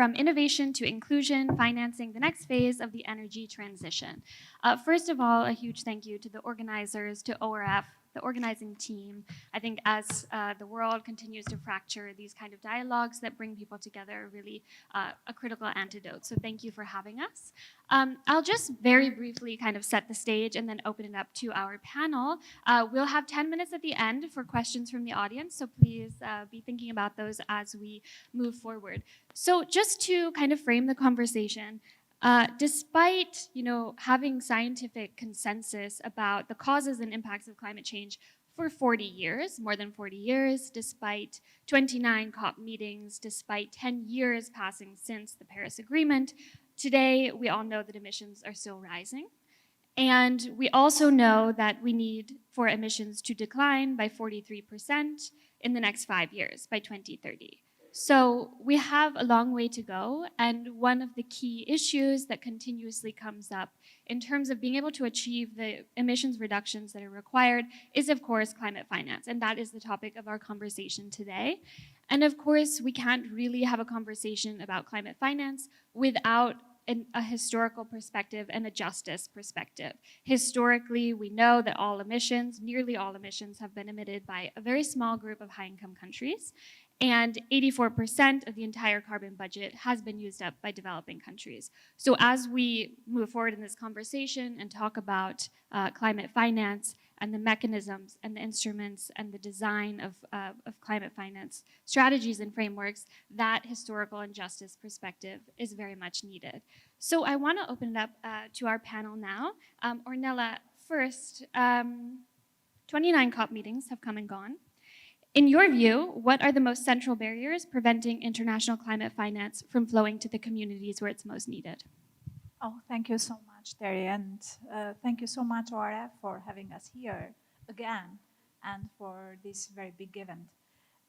from innovation to inclusion, financing the next phase of the energy transition. First of all, a huge thank you to the organizers, to ORF, the organizing team. I think as the world continues to fracture, these kind of dialogues that bring people together are really a critical antidote. So thank you for having us. I'll just very briefly kind of set the stage and then open it up to our panel. We'll have 10 minutes at the end for questions from the audience, so please be thinking about those as we move forward. So just to kind of frame the conversation, despite having scientific consensus about the causes and impacts of climate change for 40 years, more than 40 years, despite 29 COP meetings, despite 10 years passing since the Paris Agreement, today we all know that emissions are still rising. And we also know that we need for emissions to decline by 43% in the next 5 years, by 2030. So we have a long way to go, and one of the key issues that continuously comes up in terms of being able to achieve the emissions reductions that are required is, of course, climate finance, and that is the topic of our conversation today. And of course, we can't really have a conversation about climate finance without a historical perspective and a justice perspective. Historically, we know that all emissions, nearly all emissions, have been emitted by a very small group of high-income countries, and 84% of the entire carbon budget has been used up by developing countries. So as we move forward in this conversation and talk about climate finance and the mechanisms and the instruments and the design of climate finance strategies and frameworks, that historical and justice perspective is very much needed. So I want to open it up to our panel now. Ornella, first, 29 COP meetings have come and gone. In your view, what are the most central barriers preventing international climate finance from flowing to the communities where it's most needed? Oh, thank you so much, Terry, and thank you so much, ORF, for having us here again and for this very big event.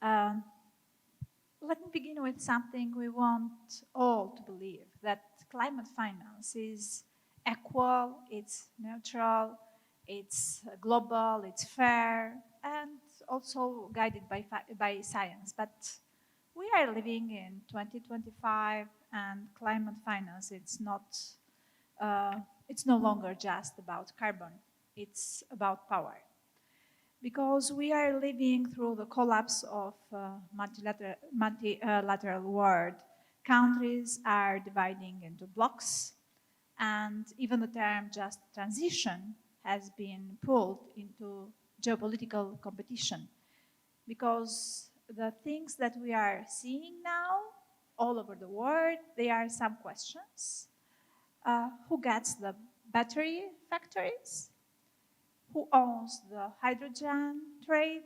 Let me begin with something we want all to believe, that climate finance is equal, it's neutral, it's global, it's fair, and also guided by science. But we are living in 2025, and climate finance, it's no longer just about carbon, it's about power. Because we are living through the collapse of multilateral world. Countries are dividing into blocks, and even the term just transition has been pulled into geopolitical competition, because the things that we are seeing now all over the world, there are some questions. Who gets the battery factories? Who owns the hydrogen trade?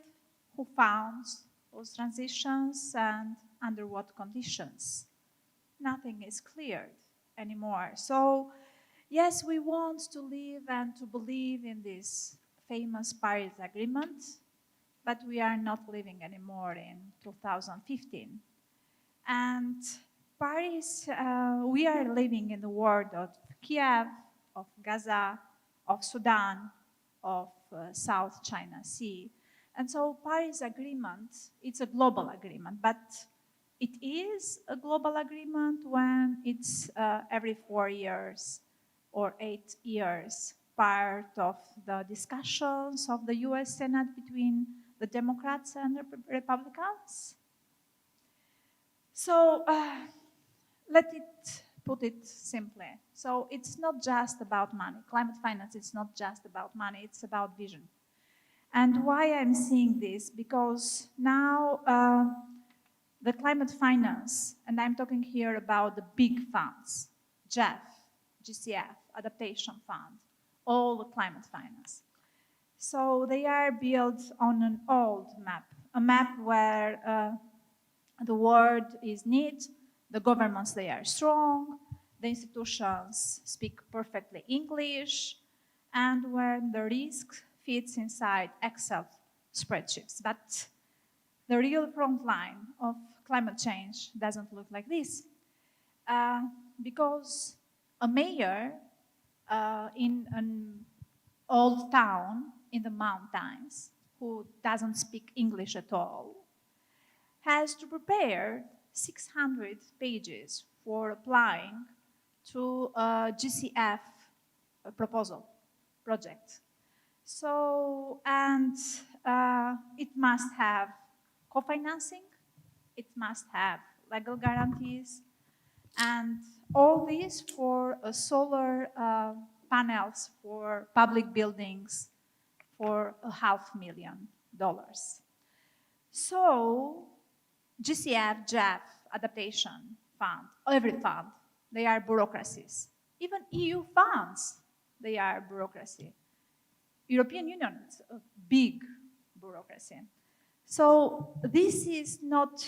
Who funds those transitions, and under what conditions? Nothing is cleared anymore. So yes, we want to live and to believe in this famous Paris Agreement, but we are not living anymore in 2015. And Paris, we are living in the world of Kiev, of Gaza, of Sudan, of South China Sea. And so Paris Agreement, it's a global agreement, but it is a global agreement when it's every 4 years or 8 years part of the discussions of the US Senate between the Democrats and the Republicans. So let it put it simply. So it's not just about money. Climate finance is not just about money, it's about vision. And why I'm saying this? Because now the climate finance, and I'm talking here about the big funds, GEF, GCF, Adaptation Fund, all the climate finance. So they are built on an old map, a map where the world is neat, the governments, they are strong, the institutions speak perfectly English, and where the risk fits inside Excel spreadsheets. But the real front line of climate change doesn't look like this. Because a mayor in an old town in the mountains who doesn't speak English at all has to prepare 600 pages for applying to a GCF project. So, and it must have co-financing, it must have legal guarantees, and all this for solar panels for public buildings for $500,000. So GCF, JEF, adaptation fund, every fund, they are bureaucracies. Even EU funds, they are bureaucracy. European Union, it's a big bureaucracy. So this is not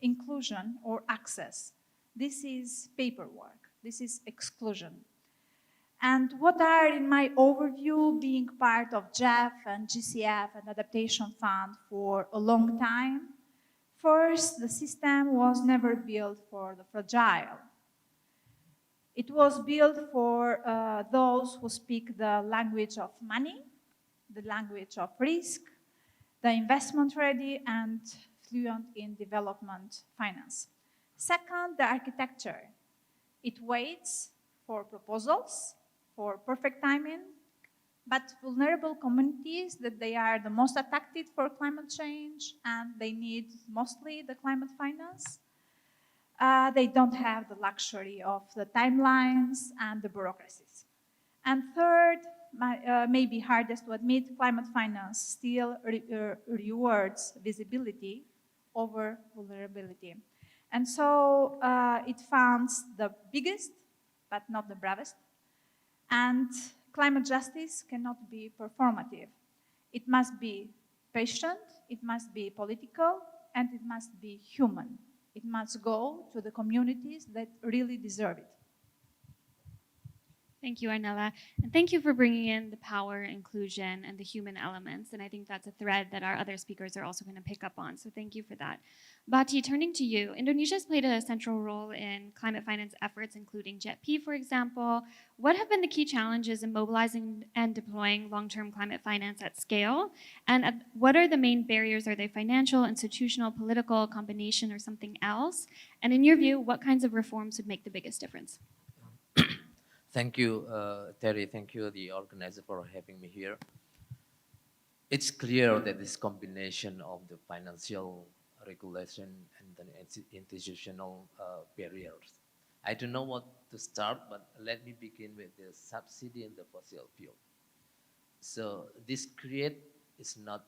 inclusion or access. This is paperwork. This is exclusion. And what are, in my overview, being part of JEF and GCF and Adaptation Fund for a long time? First, the system was never built for the fragile. It was built for those who speak the language of money, the language of risk, the investment ready, and fluent in development finance. Second, the architecture. It waits for proposals, for perfect timing, but vulnerable communities that they are the most affected for climate change and they need mostly the climate finance. They don't have the luxury of the timelines and the bureaucracies. And third, maybe hardest to admit, climate finance still rewards visibility over vulnerability. And so it funds the biggest, but not the bravest. And climate justice cannot be performative. It must be patient, it must be political, and it must be human. It must go to the communities that really deserve it. Thank you, Arnella. And thank you for bringing in the power, inclusion, and the human elements. And I think that's a thread that our other speakers are also going to pick up on. So thank you for that. Bati, turning to you, Indonesia has played a central role in climate finance efforts, including JETP, for example. What have been the key challenges in mobilizing and deploying long-term climate finance at scale? And what are the main barriers? Are they financial, institutional, political, combination, or something else? And in your view, what kinds of reforms would make the biggest difference? Thank you, Terry. Thank you, the organizer, for having me here. It's clear that this combination of the financial regulation and the institutional barriers. I don't know what to start, but let me begin with the subsidy in the fossil fuel. So this is not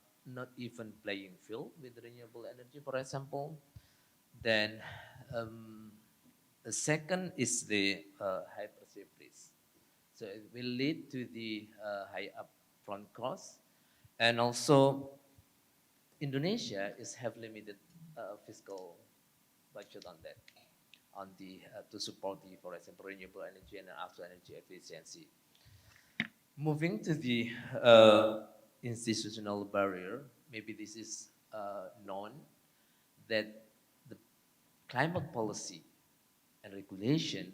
even playing field with renewable energy, for example. Then the second is the high perceived risk. So it will lead to the high upfront costs. And also, Indonesia have limited fiscal budget on that, to support the, for example, renewable energy and also energy efficiency. Moving to the institutional barrier, maybe this is known that the climate policy and regulation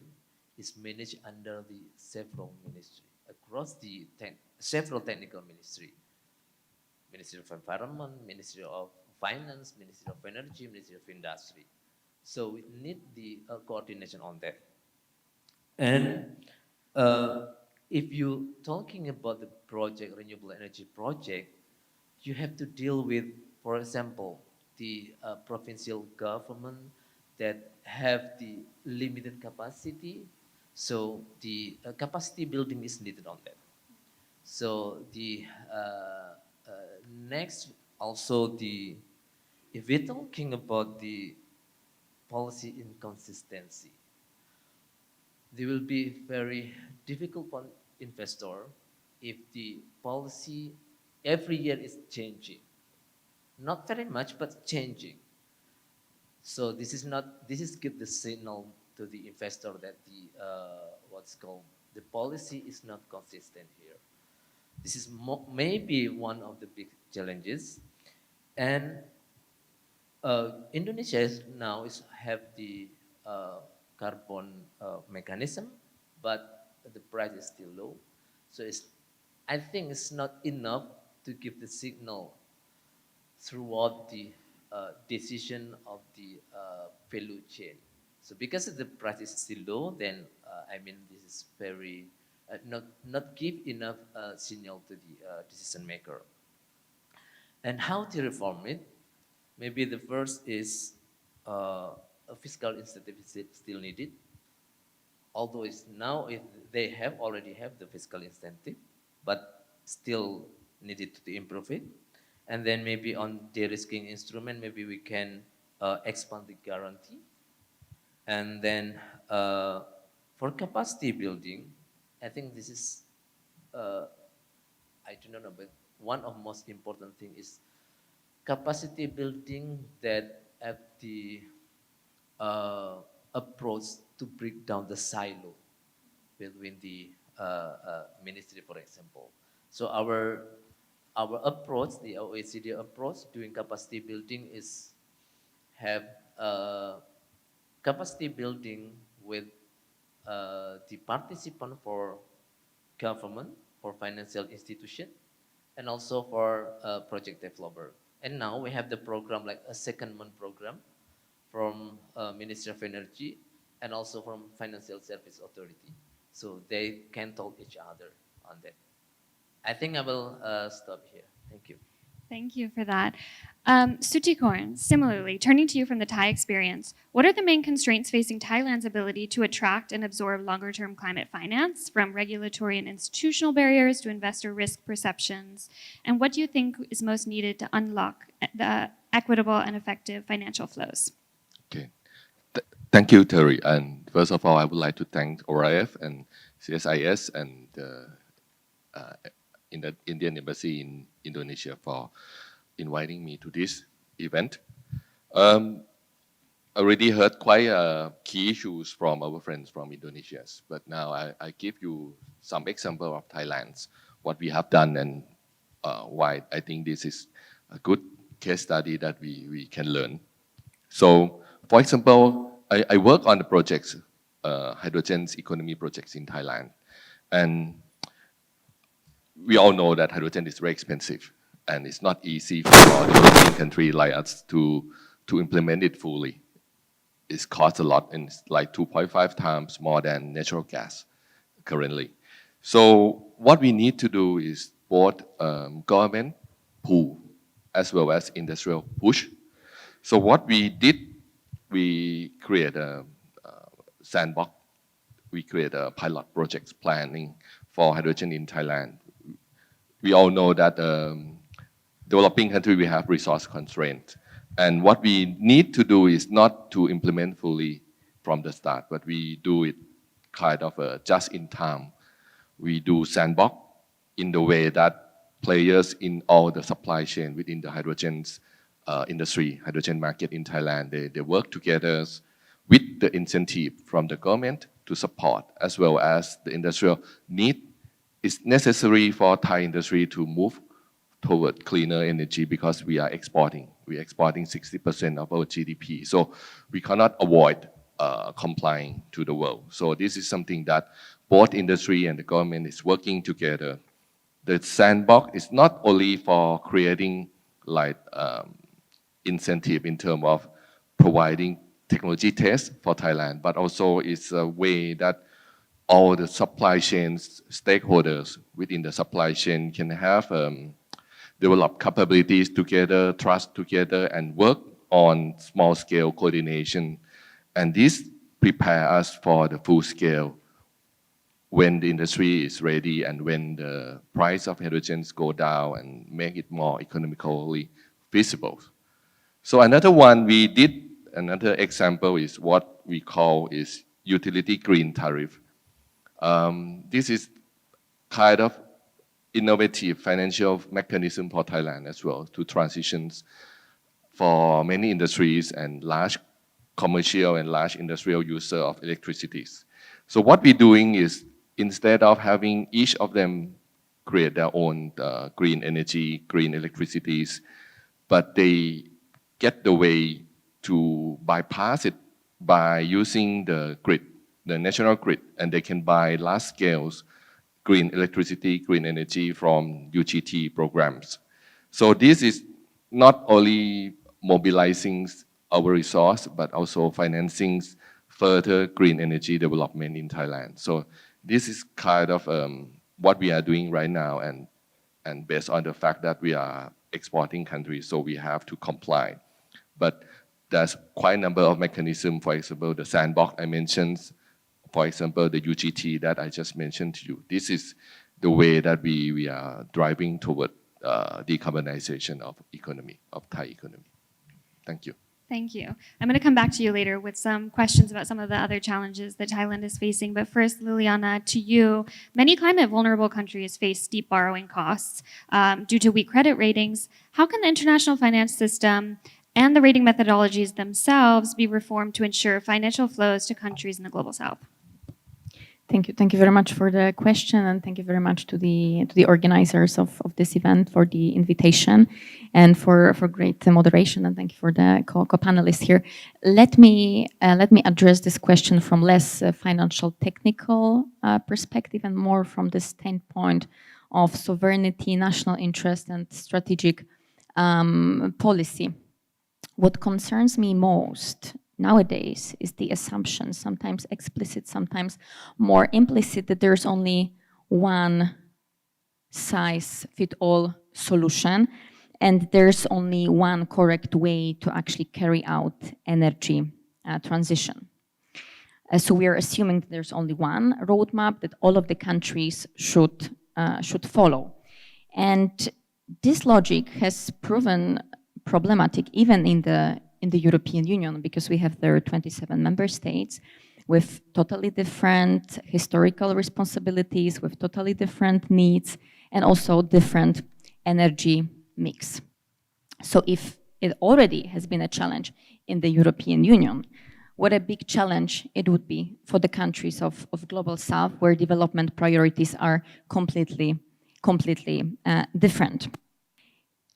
is managed under the several ministries across the several technical ministries. Ministry of Environment, Ministry of Finance, Ministry of Energy, Ministry of Industry. So we need the coordination on that. And if you're talking about the project, renewable energy project, you have to deal with, for example, the provincial government that have the limited capacity. So the capacity building is needed on that. So the next, also if we're talking about the policy inconsistency, they will be very difficult for investor if the policy every year is changing. Not very much, but changing. So this is give the signal to the investor that the the policy is not consistent here. This is maybe one of the big challenges, and Indonesia have the carbon mechanism, but the price is still low. So I think it's not enough to give the signal throughout the decision of the value chain. So because the price is still low, then I mean this is very not give enough signal to the decision maker. And how to reform it? Maybe the first is a fiscal incentive is still needed. Although it's now they have already have the fiscal incentive, but still needed to improve it. And then maybe on de-risking instrument, maybe we can expand the guarantee. And then for capacity building, I think this is, I do not know, but one of most important thing is capacity building that at the approach to break down the silo between the ministry, for example. So our approach, the OECD approach doing capacity building is have capacity building with the participant for government, for financial institution, and also for project developer. And now we have the program like a secondment program from Ministry of Energy and also from Financial Service Authority. So they can talk each other on that. I think I will stop here. Thank you. Thank you for that. Sutikorn, similarly, turning to you from the Thai experience, what are the main constraints facing Thailand's ability to attract and absorb longer-term climate finance, from regulatory and institutional barriers to investor risk perceptions? And what do you think is most needed to unlock the equitable and effective financial flows? Okay. Thank you, Terry. And first of all, I would like to thank ORIF and CSIS and in the Indian Embassy in Indonesia for inviting me to this event. I already heard quite key issues from our friends from Indonesia, but now I give you some example of Thailand's, what we have done and why I think this is a good case study that we can learn. So, for example, I work on the projects, hydrogen's economy projects in Thailand. And we all know that hydrogen is very expensive and it's not easy for a developing country like us to implement it fully. It costs a lot and it's like 2.5 times more than natural gas currently. So what we need to do is both government pull as well as industrial push. So what we did, we create a sandbox. We create a pilot projects planning for hydrogen in Thailand. We all know that developing country, we have resource constraints. And what we need to do is not to implement fully from the start, but we do it kind of just in time. We do sandbox in the way that players in all the supply chain within the hydrogen industry, hydrogen market in Thailand, they work together with the incentive from the government to support, as well as the industrial need. It's necessary for Thai industry to move toward cleaner energy because we are exporting. We're exporting 60% of our GDP. So we cannot avoid complying to the world. So this is something that both industry and the government is working together. The sandbox is not only for creating like incentive in terms of providing technology tests for Thailand, but also it's a way that all the supply chains stakeholders within the supply chain can have develop capabilities together, trust together, and work on small-scale coordination. And this prepare us for the full scale when the industry is ready and when the price of hydrogens go down and make it more economically feasible. So another one we did, another example is what we call is utility green tariff. This is kind of innovative financial mechanism for Thailand as well to transitions for many industries and large commercial and large industrial user of electricities. So what we're doing is instead of having each of them create their own green energy, green electricities, but they get the way to bypass it by using the grid, the national grid, and they can buy large scales green electricity, green energy from UGT programs. So this is not only mobilizing our resource, but also financing further green energy development in Thailand. So this is kind of what we are doing right now, and based on the fact that we are exporting countries, so we have to comply. But there's quite a number of mechanisms, for example, the sandbox I mentioned, for example, the UGT that I just mentioned to you. This is the way that we are driving toward decarbonization of economy, of Thai economy. Thank you. Thank you. I'm going to come back to you later with some questions about some of the other challenges that Thailand is facing. But first, Liliana, to you, many climate vulnerable countries face steep borrowing costs due to weak credit ratings. How can the international finance system and the rating methodologies themselves be reformed to ensure financial flows to countries in the global south? Thank you. Thank you very much for the question, and thank you very much to the organizers of this event for the invitation and for great moderation, and thank you for the co-panelists here. Let me address this question from less financial technical perspective and more from the standpoint of sovereignty, national interest, and strategic policy. What concerns me most nowadays is the assumption, sometimes explicit, sometimes more implicit, that there's only one size fit all solution and there's only one correct way to actually carry out energy transition. So we are assuming that there's only one roadmap that all of the countries should follow. And this logic has proven problematic even in the European Union, because we have there 27 member states with totally different historical responsibilities, with totally different needs, and also different energy mix. So if it already has been a challenge in the European Union, what a big challenge it would be for the countries of Global South, where development priorities are completely different.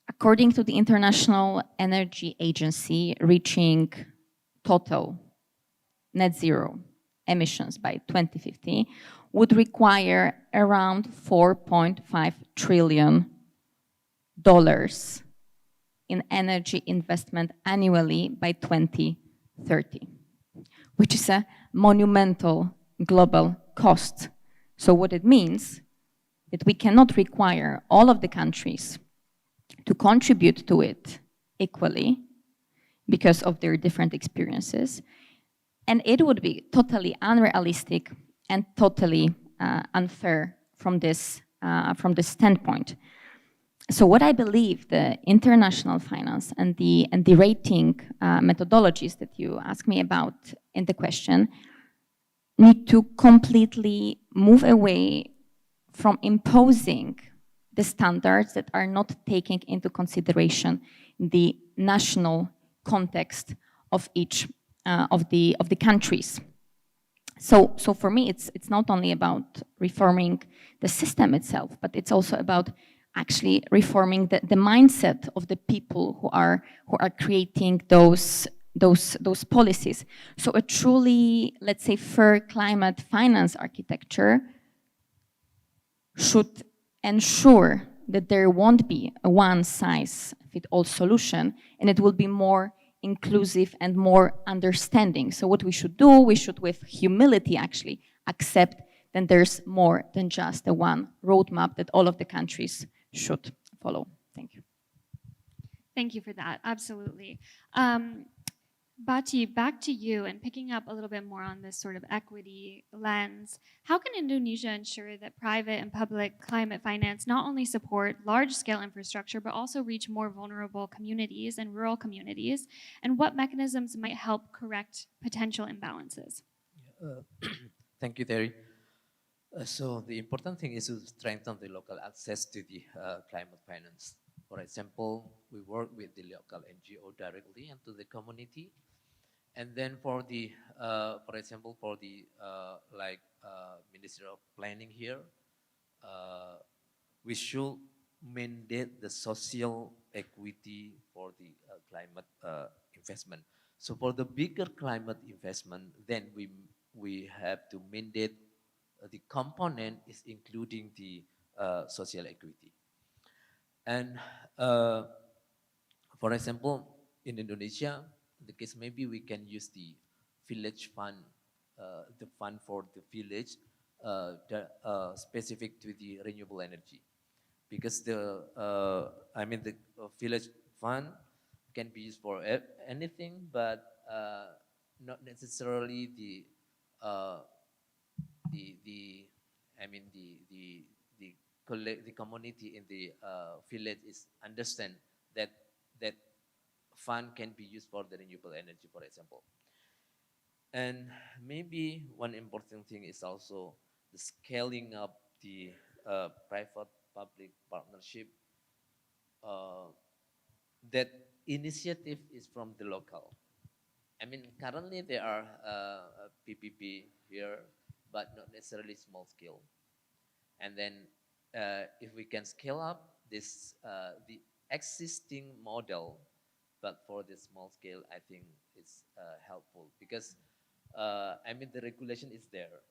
According to the International Energy Agency, reaching total net zero emissions by 2050 would require around $4.5 trillion in energy investment annually by 2030, which is a monumental global cost. So what it means that we cannot require all of the countries to contribute to it equally because of their different experiences. And it would be totally unrealistic and totally unfair from this standpoint. So what I believe the international finance and the rating methodologies that you asked me about in the question need to completely move away from imposing the standards that are not taking into consideration the national context of each of the countries. So for me, it's not only about reforming the system itself, but it's also about actually reforming the mindset of the people who are creating those policies. So a truly, let's say, fair climate finance architecture should ensure that there won't be a one-size-fits-all solution, and it will be more inclusive and more understanding. So what we should do, we should with humility actually accept that there's more than just the one roadmap that all of the countries should follow. Thank you. Thank you for that, absolutely. Bati, back to you, and picking up a little bit more on this sort of equity lens, how can Indonesia ensure that private and public climate finance not only support large-scale infrastructure, but also reach more vulnerable communities and rural communities? And what mechanisms might help correct potential imbalances? Thank you, Terry. So the important thing is to strengthen the local access to the climate finance. For example, we work with the local NGO directly and to the community. And then for the, for example, for the Ministry of Planning here, we should mandate the social equity for the climate investment. So for the bigger climate investment, then we have to mandate the component is including the social equity. And for example, in Indonesia, the case maybe we can use the village fund the fund for the village specific to the renewable energy, because the the village fund can be used for anything, but not necessarily uh, the I mean the community in the village is understand that that fund can be used for the renewable energy, for example. And maybe one important thing is also the scaling up the private-public partnership. Uh, that initiative is from the local. I mean, currently there are PPP here, but not necessarily small scale. And then if we can scale up this, the existing model, but for the small scale, I think it's helpful, because the regulation is there.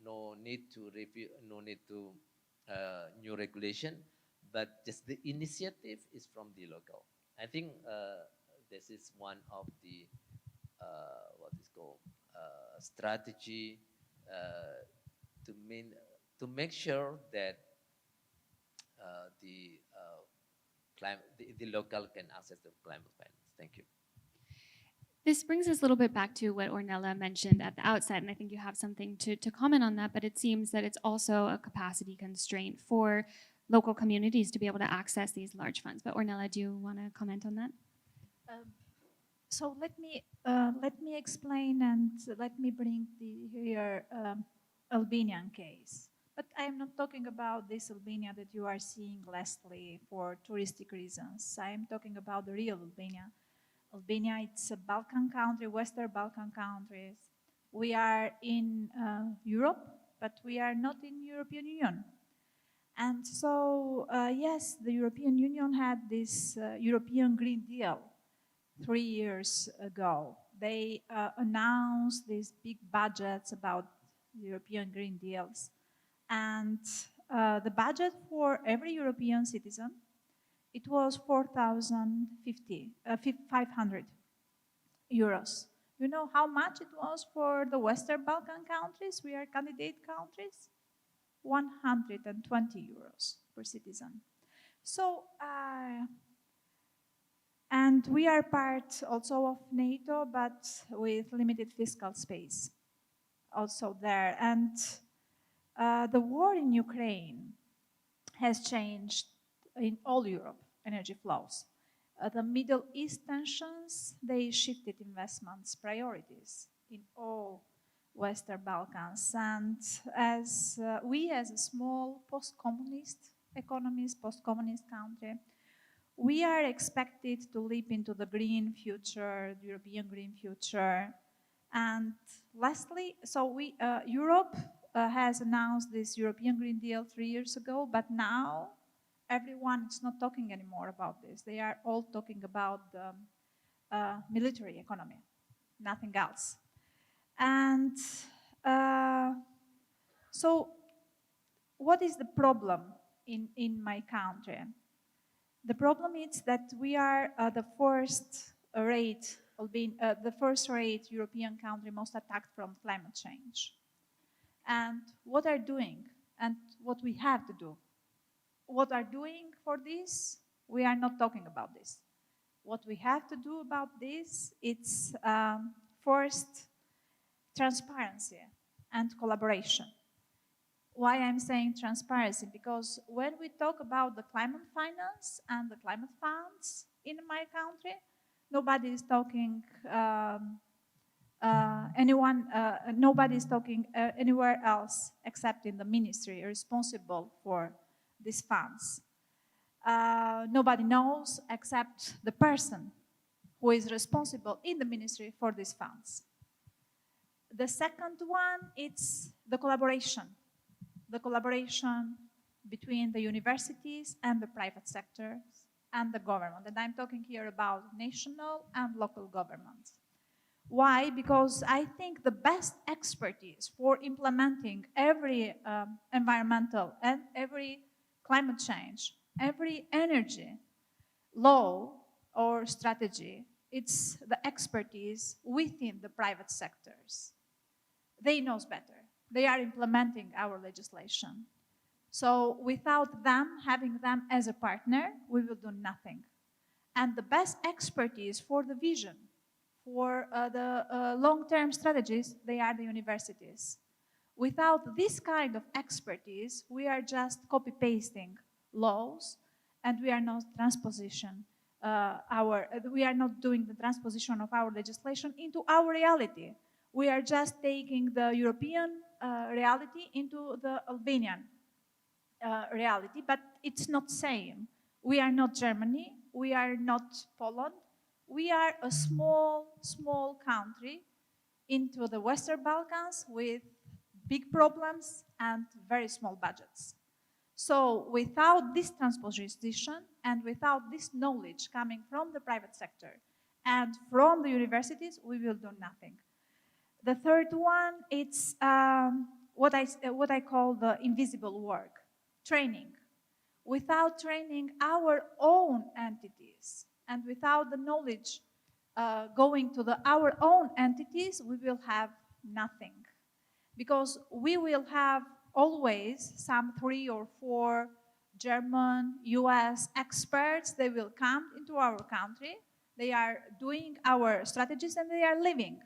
No need to review, no need to new regulation, but just the initiative is from the local. I think this is one of the what is called strategy uh, to mean to make sure that the local can access the climate finance. Thank you. This brings us a little bit back to what Ornella mentioned at the outset, and I think you have something to comment on that, but it seems that it's also a capacity constraint for local communities to be able to access these large funds. But Ornella, do you want to comment on that? So let me explain, and let me bring here Albanian case. But I am not talking about this Albania that you are seeing, Leslie, for touristic reasons. I am talking about the real Albania. Albania, it's a Balkan country, Western Balkan countries. We are in Europe, but we are not in European Union. And so, yes, the European Union had this European Green Deal 3 years ago. They announced these big budgets about European Green Deals. And the budget for every European citizen, it was 500 euros. You know how much it was for the Western Balkan countries? We are candidate countries. 120 euros per citizen. So, and we are part also of NATO, but with limited fiscal space also there. And the war in Ukraine has changed in all Europe energy flows. The Middle East tensions, they shifted investments priorities in all Western Balkans. And as we, as a small post-communist economist, post-communist country, we are expected to leap into the green future, the European green future. And lastly, so Europe has announced this European Green Deal 3 years ago, but now everyone is not talking anymore about this. They are all talking about the military economy, nothing else. And so what is the problem in my country? The problem is that we are the first-rate European country most attacked from climate change. And what are doing and what we have to do? What are doing for this? We are not talking about this. What we have to do about this, it's first, transparency and collaboration. Why I'm saying transparency? Because when we talk about the climate finance and the climate funds in my country, nobody is talking nobody is talking anywhere else except in the ministry responsible for these funds. Nobody knows except the person who is responsible in the ministry for these funds. The second one, it's the collaboration. The collaboration between the universities and the private sectors and the government. And I'm talking here about national and local governments. Why? Because I think the best expertise for implementing every environmental and every climate change, every energy law or strategy, it's the expertise within the private sectors. they know better. They are implementing our legislation. So without them, having them as a partner, we will do nothing. And the best expertise for the vision, for the long-term strategies, they are the universities. Without this kind of expertise, we are just copy-pasting laws, and we are not we are not doing the transposition of our legislation into our reality. We are just taking the European reality into the Albanian reality, but it's not same. We are not Germany, we are not Poland, we are a small country into the Western Balkans with big problems and very small budgets. So without this transposition and without this knowledge coming from the private sector and from the universities, we will do nothing. The third one, it's what I call the invisible work, training. Without training our own entities and without the knowledge going to our own entities, we will have nothing. Because we will have always some 3 or 4 German, US experts. They will come into our country. They are doing our strategies and they are living.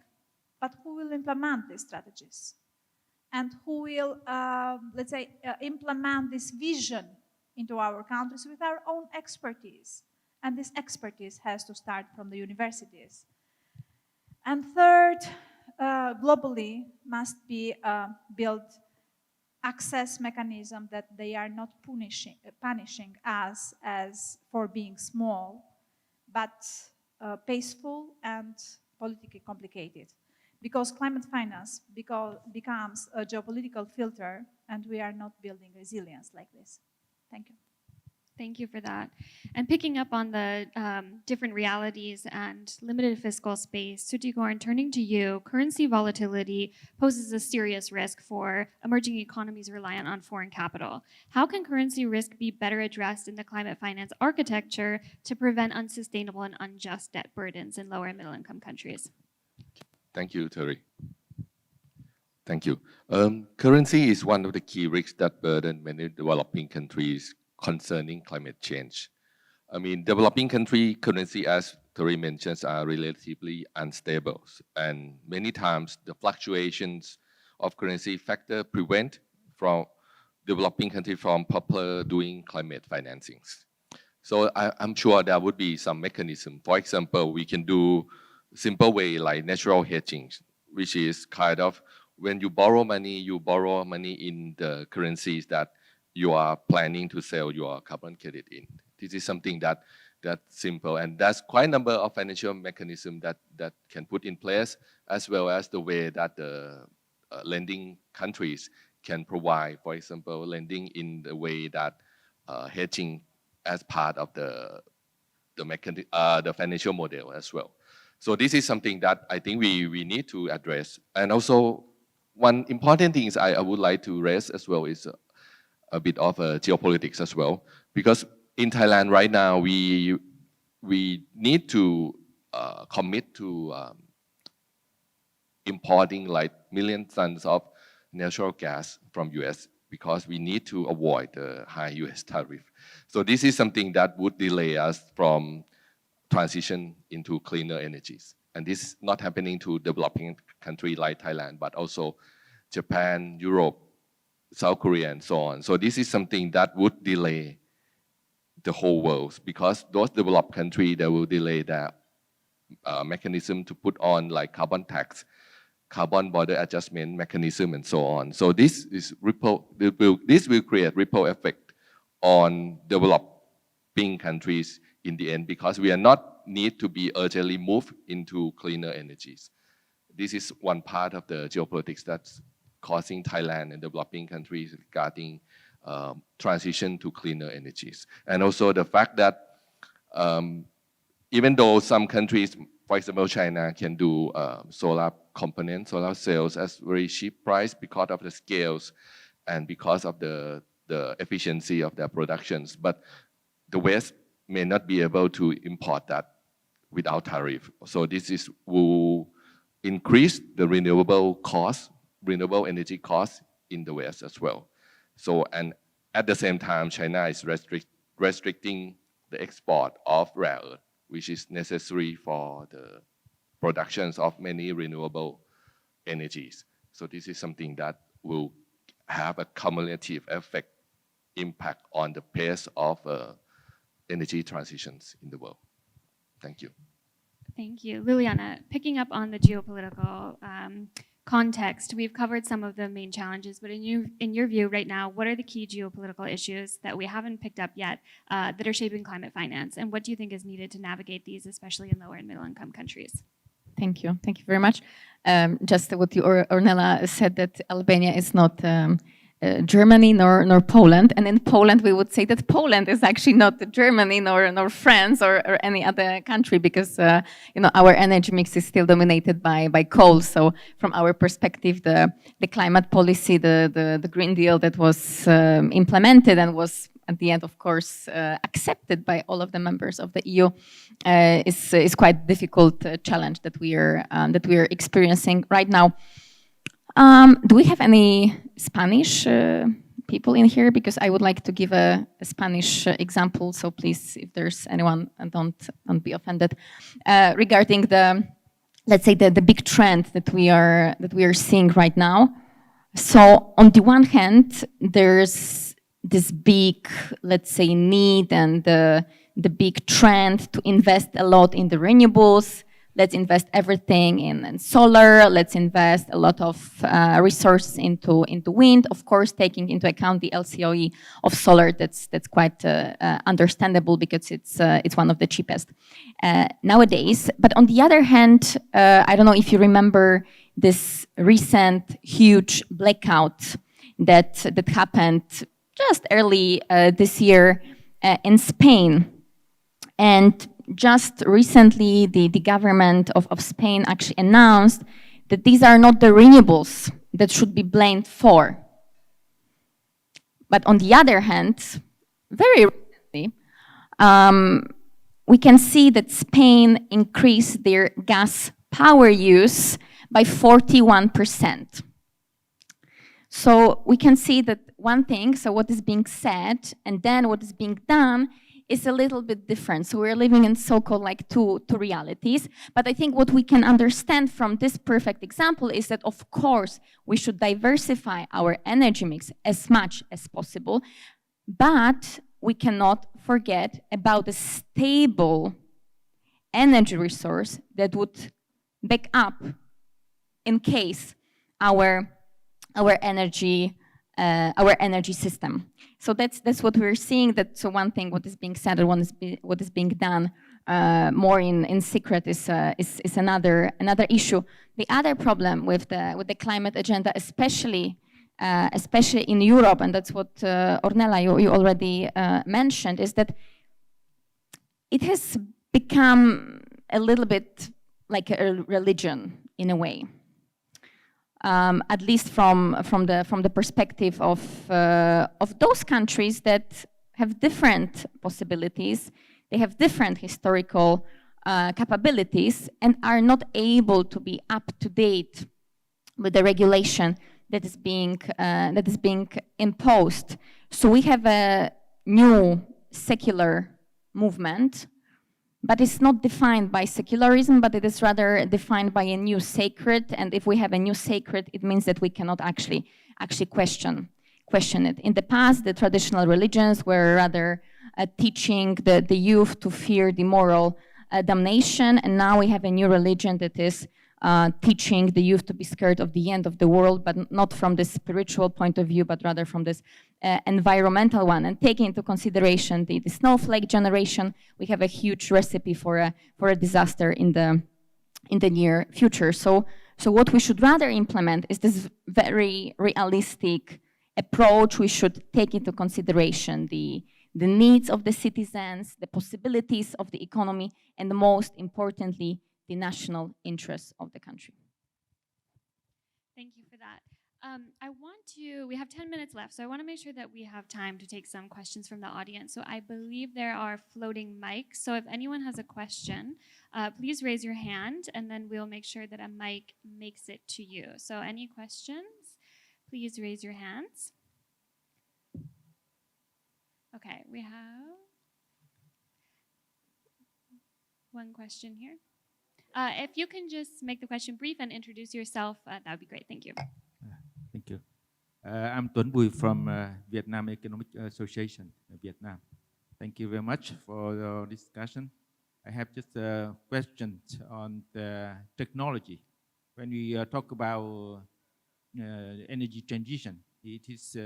But who will implement these strategies? And who will, let's say, implement this vision into our countries with our own expertise? And this expertise has to start from the universities. And third, globally must be built access mechanism that they are not punishing us as for being small, but peaceful and politically complicated. Because climate finance becomes a geopolitical filter, and we are not building resilience like this. Thank you. Thank you for that. And picking up on the different realities and limited fiscal space, Sutigorn, turning to you, currency volatility poses a serious risk for emerging economies reliant on foreign capital. How can currency risk be better addressed in the climate finance architecture to prevent unsustainable and unjust debt burdens in lower and middle income countries? Thank you, Terry. Thank you. Currency is one of the key risks that burden many developing countries concerning climate change. I mean, developing country currency, as Terry mentions, are relatively unstable. And many times the fluctuations of currency factor prevent from developing country from proper doing climate financings. So I'm sure there would be some mechanism. For example, we can do simple way like natural hedging, which is kind of when you borrow money in the currencies that you are planning to sell your carbon credit in. This is something that's simple, and that's quite a number of financial mechanisms that can put in place, as well as the way that the lending countries can provide, for example, lending in the way that hedging as part of the financial model as well. So this is something that I think we need to address. And also, one important thing is I would like to raise as well is a bit of geopolitics as well, because in Thailand right now we need to commit to importing like million tons of natural gas from US because we need to avoid the high US tariff. So this is something that would delay us from transition into cleaner energies. And this is not happening to developing countries like Thailand, but also Japan, Europe, South Korea, and so on. So this is something that would delay the whole world, because those developed countries, they will delay their mechanism to put on like carbon tax, carbon border adjustment mechanism, and so on. So this will create ripple effect on developing countries in the end, because we are not need to be urgently moved into cleaner energies. This is one part of the geopolitics that's causing Thailand and developing countries regarding transition to cleaner energies. And also the fact that even though some countries, for example, China can do solar components, solar cells at very cheap price because of the scales and because of the efficiency of their productions. But the West may not be able to import that without tariff. So this will increase the renewable cost renewable energy costs in the West as well. So, and at the same time, China is restricting the export of rare earth, which is necessary for the productions of many renewable energies. So this is something that will have a cumulative effect impact on the pace of energy transitions in the world. Thank you. Thank you. Liliana, picking up on the geopolitical context, we've covered some of the main challenges, but in your view right now, what are the key geopolitical issues that we haven't picked up yet that are shaping climate finance? And what do you think is needed to navigate these, especially in lower and middle income countries? Thank you. Thank you very much. Just what you, Ornella said, that Albania is not Germany nor Poland. And in Poland, we would say that Poland is actually not Germany nor France or any other country, because our energy mix is still dominated by coal. So from our perspective, the climate policy, the Green Deal that was implemented and was at the end, of course, accepted by all of the members of the EU, is quite a difficult challenge that we are experiencing right now. Do we have any Spanish people in here? Because I would like to give a Spanish example. So please, if there's anyone, don't be offended. Regarding let's say the big trend that we are seeing right now. So on the one hand, there's this big, let's say, need and the big trend to invest a lot in the renewables. Let's invest everything in solar. Let's invest a lot of resources into wind. Of course, taking into account the LCOE of solar. That's quite understandable, because it's one of the cheapest nowadays. But on the other hand, I don't know if you remember this recent huge blackout that happened just early this year in Spain. And just recently, the government of Spain actually announced that these are not the renewables that should be blamed for. But on the other hand, very recently, we can see that Spain increased their gas power use by 41%. So we can see that one thing, so what is being said and then what is being done is a little bit different. So we're living in so-called like two realities. But I think what we can understand from this perfect example is that, of course, we should diversify our energy mix as much as possible, but we cannot forget about a stable energy resource that would back up in case our energy system. So that's what we're seeing. So one thing, what is being said, and what is being done more in secret is another issue. The other problem with the climate agenda, especially in Europe, and that's what Ornella you already mentioned, is that it has become a little bit like a religion in a way. At least from the perspective of those countries that have different possibilities, they have different historical capabilities, and are not able to be up to date with the regulation that is being imposed. So we have a new secular movement, but it's not defined by secularism, but it is rather defined by a new sacred. And if we have a new sacred, it means that we cannot actually question it. In the past, the traditional religions were rather teaching the youth to fear the moral damnation, and now we have a new religion that is teaching the youth to be scared of the end of the world, but not from the spiritual point of view, but rather from this environmental one. And taking into consideration the snowflake generation, we have a huge recipe for a disaster in the near future. So what we should rather implement is this very realistic approach. We should take into consideration the needs of the citizens, the possibilities of the economy, and most importantly, the national interests of the country. Thank you for that. I want we have 10 minutes left, so I want to make sure that we have time to take some questions from the audience. So I believe there are floating mics. So if anyone has a question, please raise your hand, and then we'll make sure that a mic makes it to you. So any questions, please raise your hands. Okay, we have one question here. If you can just make the question brief and introduce yourself, that would be great. Thank you. Thank you. I'm Tuấn Bùi from Vietnam Economic Association, Vietnam. Thank you very much for your discussion. I have just a question on the technology. When we talk about energy transition, it is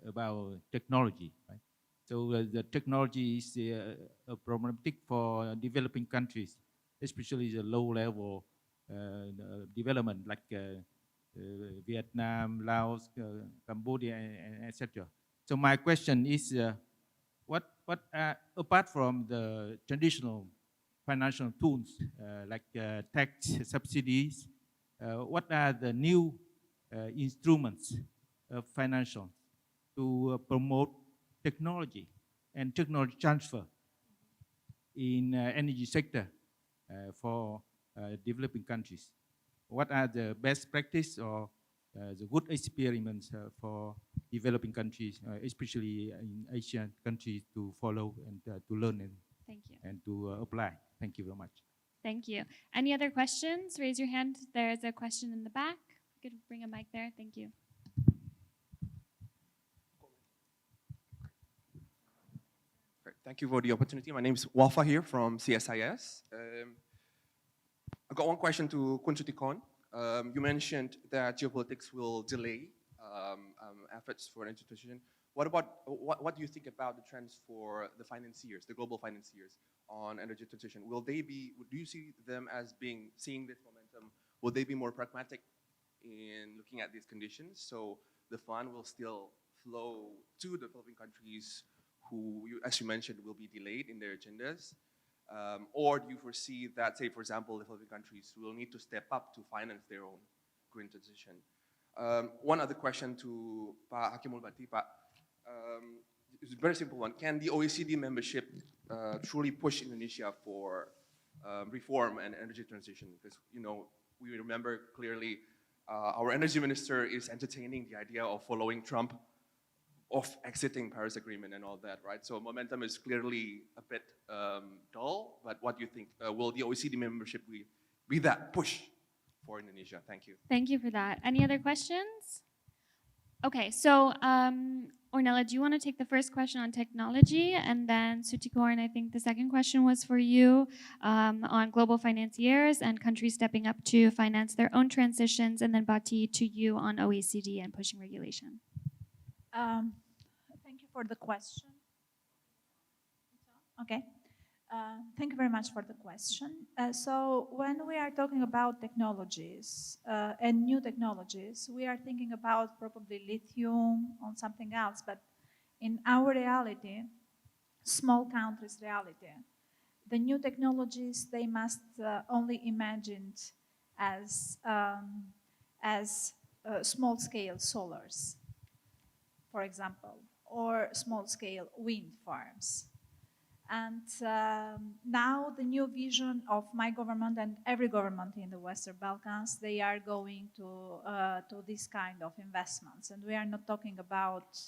about technology, right? So the technology is a problematic for developing countries, especially the low-level development like Vietnam, Laos, Cambodia, and etc. So my question is, what apart from the traditional financial tools like tax subsidies, what are the new instruments of financial to promote technology and technology transfer in energy sector for developing countries? What are the best practice or the good experiments for developing countries, especially in Asian countries, to follow and to learn and to apply? Thank you very much. Thank you. Any other questions? Raise your hand. There's a question in the back. You could bring a mic there. Thank you. Great. Thank you for the opportunity. My name is Wafa here from CSIS. I've got one question to Kun Sutikon. You mentioned that geopolitics will delay efforts for energy transition. What do you think about the trends for the financiers, the global financiers on energy transition? Do you see them as seeing this momentum? Will they be more pragmatic in looking at these conditions? So the fund will still flow to the developing countries who, as you mentioned, will be delayed in their agendas? Or do you foresee that, say, for example, developing countries will need to step up to finance their own green transition? One other question to Pak Hakimul Bati, Pak. It's a very simple one. Can the OECD membership truly push Indonesia for reform and energy transition? Because, we remember clearly our energy minister is entertaining the idea of following Trump, of exiting Paris Agreement and all that, right? So momentum is clearly a bit dull, but what do you think? Will the OECD membership be that push for Indonesia? Thank you. Thank you for that. Any other questions? Okay, so Ornella, do you want to take the first question on technology? And then Sutikorn, I think the second question was for you on global financiers and countries stepping up to finance their own transitions. And then Bati, to you on OECD and pushing regulation. Thank you for the question. Okay. Thank you very much for the question. So when we are talking about technologies and new technologies, we are thinking about probably lithium or something else. But in our reality, small countries' reality, the new technologies, they must only imagined as small-scale solars, for example, or small-scale wind farms. And now the new vision of my government and every government in the Western Balkans, they are going to this kind of investments. And we are not talking about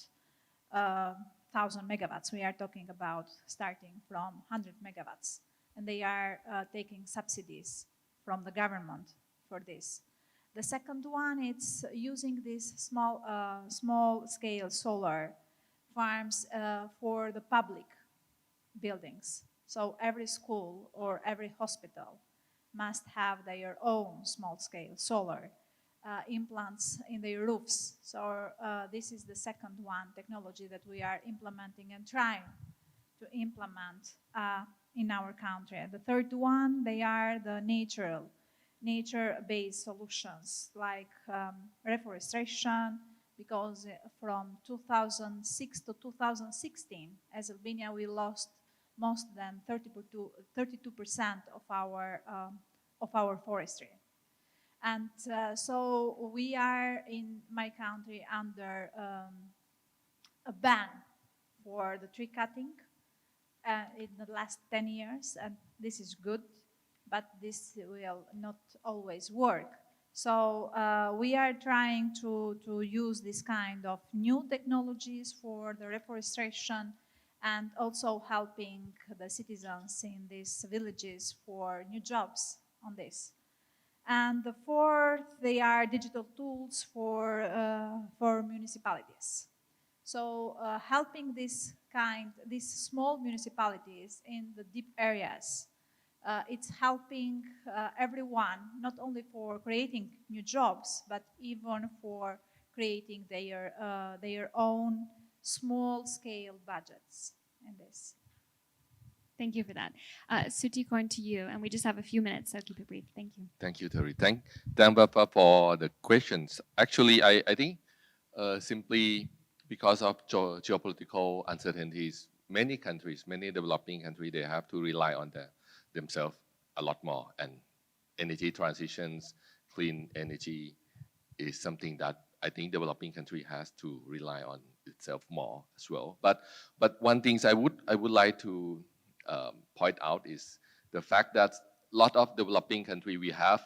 1,000 megawatts. We are talking about starting from 100 megawatts. And they are taking subsidies from the government for this. The second one, it's using these small-scale solar farms for the public buildings. So every school or every hospital must have their own small-scale solar implants in their roofs. So this is the second one, technology that we are implementing and trying to implement in our country. And the third one, they are the nature-based solutions like reforestation, because from 2006 to 2016, as Albania, we lost more than 32% of our forestry. And so we are in my country under a ban for the tree cutting in the last 10 years, and this is good, but this will not always work. So we are trying to use this kind of new technologies for the reforestation and also helping the citizens in these villages for new jobs on this. And the fourth, they are digital tools for municipalities. So helping these small municipalities in the deep areas, it's helping everyone, not only for creating new jobs, but even for creating their own small-scale budgets in this. Thank you for that. Sutikon, to you, and we just have a few minutes, so keep it brief. Thank you. Thank you, Terry. Thank Papa for the questions. Actually, I think simply because of geopolitical uncertainties, many countries, many developing countries, they have to rely on themselves a lot more. And energy transitions, clean energy is something that I think developing country has to rely on itself more as well. But one thing I would like to point out is the fact that a lot of developing countries, we have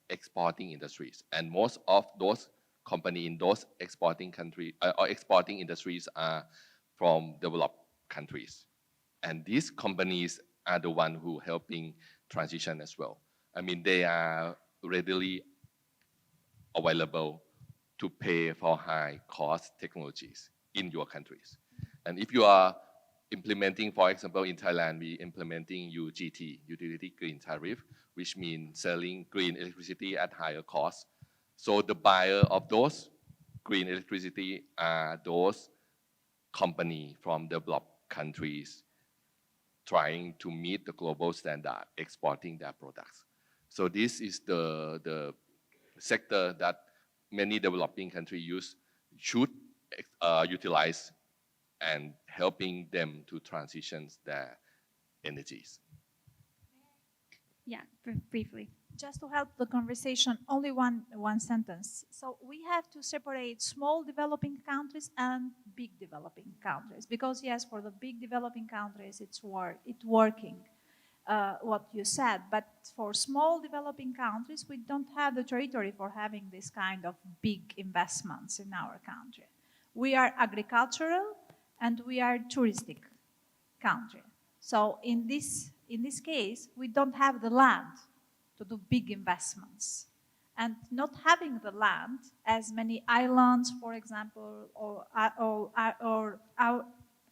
exporting industries, and most of those companies in those exporting countries or exporting industries are from developed countries, and these companies are the one who helping transition as well. I mean, they are readily available to pay for high cost technologies in your countries. And if you are implementing, for example, in Thailand, we implementing UGT, Utility Green Tariff, which means selling green electricity at higher cost. So the buyer of those green electricity are those companies from developed countries trying to meet the global standard, exporting their products. So this is the sector that many developing countries should utilize and helping them to transition their energies. Yeah, briefly. Just to help the conversation, only one sentence. So we have to separate small developing countries and big developing countries, because yes, for the big developing countries, it's working, what you said. But for small developing countries, we don't have the territory for having this kind of big investments in our country. We are agricultural and we are touristic country. So in this case, we don't have the land to do big investments. And not having the land, as many islands, for example, or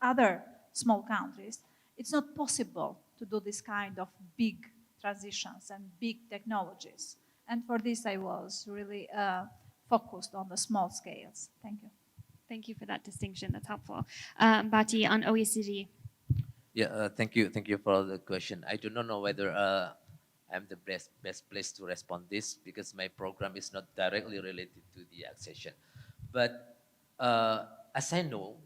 other small countries, it's not possible to do this kind of big transitions and big technologies. And for this, I was really focused on the small scales. Thank you. Thank you for that distinction. That's helpful. Bati, on OECD. Yeah, thank you for the question. I do not know whether I'm the best place to respond this, because my program is not directly related to the accession. But as I know,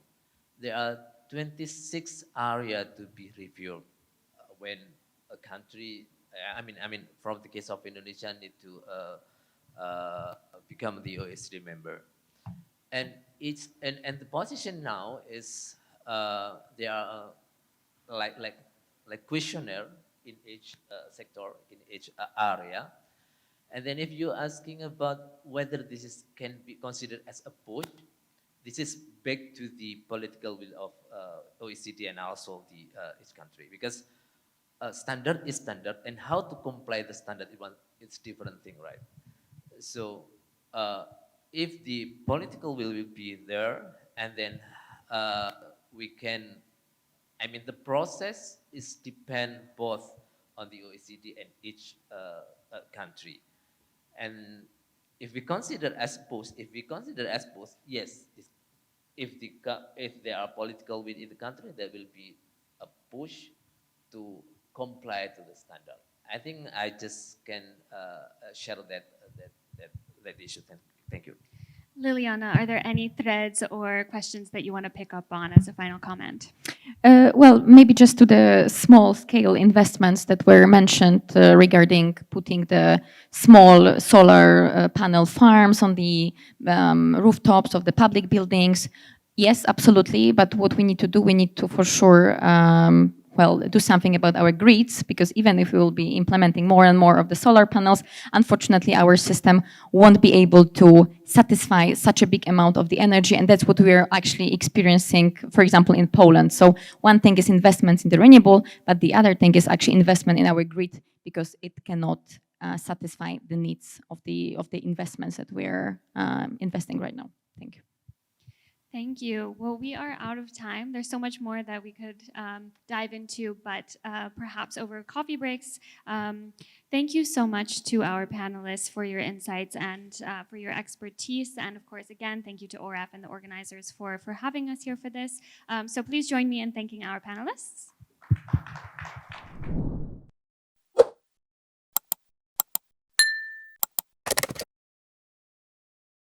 there are 26 areas to be reviewed when a country, I mean, from the case of Indonesia, need to become the OECD member. And the position now is there are like questionnaire in each sector, in each area. And then if you're asking about whether this can be considered as a push, this is back to the political will of OECD and also the each country, because standard is standard, and how to comply the standard it's different thing, right? So if the political will be there, and then we can, I mean, the process is depend both on the OECD and each country. And if we consider as post, yes, if there are political will in the country, there will be a push to comply to the standard. I think I just can share that issue. Thank you. Liliana, are there any threads or questions that you want to pick up on as a final comment? Well, maybe just to the small-scale investments that were mentioned regarding putting the small solar panel farms on the rooftops of the public buildings. Yes, absolutely. But what we need to do, we need to for sure well, do something about our grids, because even if we will be implementing more and more of the solar panels, unfortunately, our system won't be able to satisfy such a big amount of the energy, and that's what we are actually experiencing, for example, in Poland. So one thing is investments in the renewable, but the other thing is actually investment in our grid, because it cannot satisfy the needs of the investments that we're investing right now. Thank you. Thank you. Well, we are out of time. There's so much more that we could dive into, but perhaps over coffee breaks. Thank you so much to our panelists for your insights and for your expertise. And of course, again, thank you to ORAF and the organizers for having us here for this. So please join me in thanking our panelists.